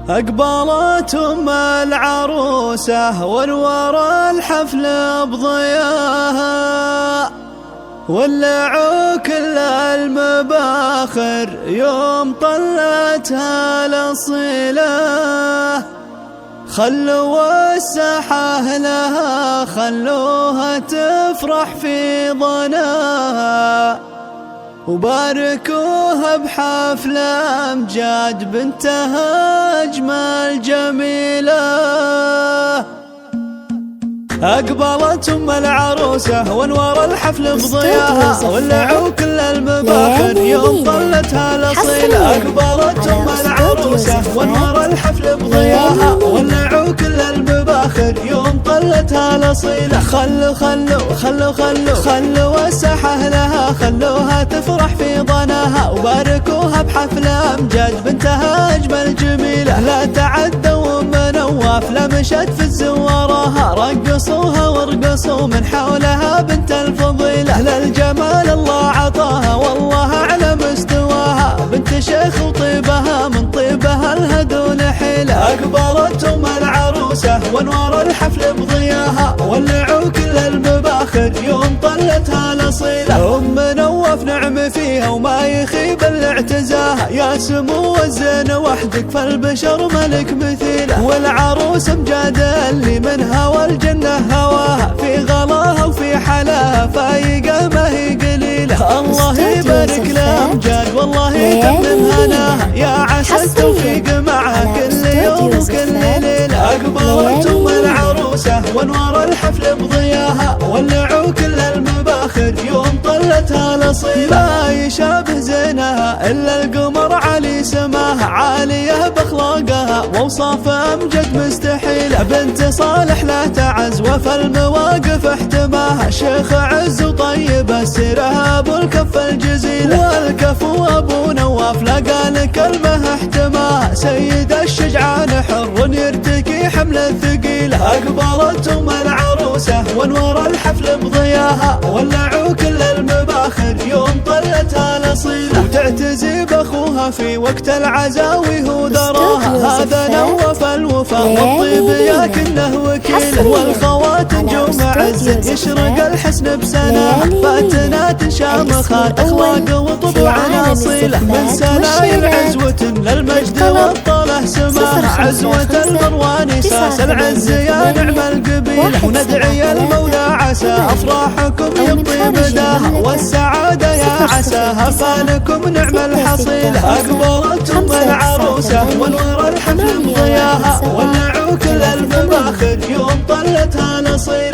أقبلت أم العروسة ونور الحفل بضياها، ولعوا كل المباخر يوم طلتها الأصيلة. خلوا الساحة لها، خلوها تفرح في ضناها، وباركوها بحفل أمجاد بنتها أجمل جميلة. أقبلت أم العروسة وانوار الحفل بضياها، ولعوا كل المباخر يوم طلتها الأصيلة. أقبلت أم العروسة وانوار الحفل بضياها، ولعوا كل المباخر يوم طلتها الأصيلة. خلوا الساحة لها، خلوها تفرح في ضناها، وباركوها بحفل أمجاد بنتها أجمل جميلة. لا تعدوا أم نواف، لا مشت في الزواراها، رقصوها وارقصوا من حولها بنت الفضيلة. للجمال الله عطاها والله على مستواها، بنت شيخ وطيبها من طيبها الهدو نحيلة. أقبلت أم العروسة وانوار الحفل بضياها، ولعوا كل المباخر يوم طلتها الأصيلة. أم نواف نعم فيها وما يخيب الاعتزاها، يا سمو الزين وحدك فالبشر ملك مثيله. والعروس مجادة اللي منها والجنة هواها، في غلاها وفي حلاها فايقة ما هي قليلة. الله يبارك لها امجاد والله يتمم هناها، يا عسى التوفيق معها كل يوم وكل ليلة. أقبلت أم العروسة وانوار الحفل بضياها، ولعوا كل المباخر يوم طلتها الأصيلة. لا يشابه زينها إلا القمر علي سماها، عالية بأخلاقها وأوصاف أمجد مستحيلة. بنت صالح لا تعز وفي المواقف احتماها، شيخ عز وطيب السيرة أبو الكف الجزيلة. والكفو أبو نواف لقى لكلمه احتماها، سيد الشجعان حر يرتكي حمل الثقيلة. أقبلت أم العروسة وانوار الحفل بضياها، ولعوا كل المباخر يوم طلتها الأصيلة. وتعتزي بأخوها في وقت العزاوي هو دراها، هذا نوف الوفا والطيب ياكنه وكيله. والخواتم جوم عز يشرق الحسن بسناها، فاتنات شامخات أخلاق وطبوع أصيلة. من سلايل عزوة للمجد والطله سماها، عزوة المرواني ساس العز يا نعم القبيلة. وندعي المولى عسى أفراحكم يطيب داها، والسعادة يا عساها فالكم نعم الحصيلة. أقبلت أم العروسة وانوار الحفل بضياها، ولعوا كل المباخر يوم طلتها الأصيلة.